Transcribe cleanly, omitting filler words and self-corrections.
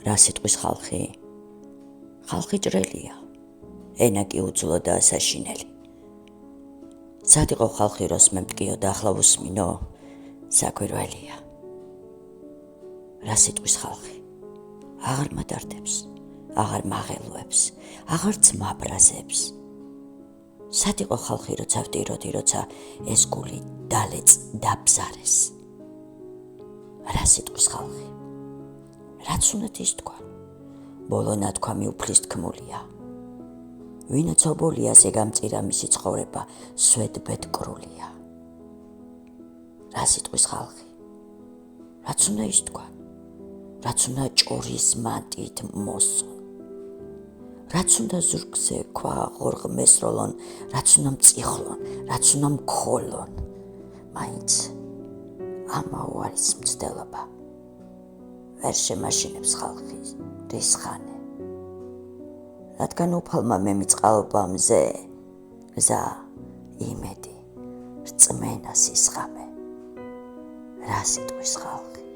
რა სიტყვის ხალხი? ხალხი ჭრელია, ენა კი უძლო და ასაშინელი. სად იყო ხალხი როს მემტკიო და ახლა უსმინო? საკვირველია. რა სიტყვის ხალხი? აღარ მადარდებს, აღარ მაღელვებს, აღარც მაბრაზებს. სად იყო ხალხი როცა ვტიროდი, როცა ეს გული დალეწ დაბზარეს? რა სიტყვის ხალხი? რაც უნდათ ის თქვა? ბოლო ნათქვამი უფლის თქმულია. ვინაც ობოლია ზეგამწირა მისი ცხოვრება სვეტბედ კრულია. რა სიტყვის ხალხი? რაც უნდა ის თქვა? რაც უნდა ჭორის მანტით მოსონ? რაც უნდა ზურგზე ქვა ღორღმეს როლონ, რაც უნდა მწიხლონ, რაც უნდა მქოლონ? მაინც ამაო არის მცდელობა. ვერ შემაშინებს ხალხი რისხანე. რადგან უფალმა მემიწყალობა მზე, გზა, იმედი, რწმენა სისხამე. რა სიტყვის ხალხი?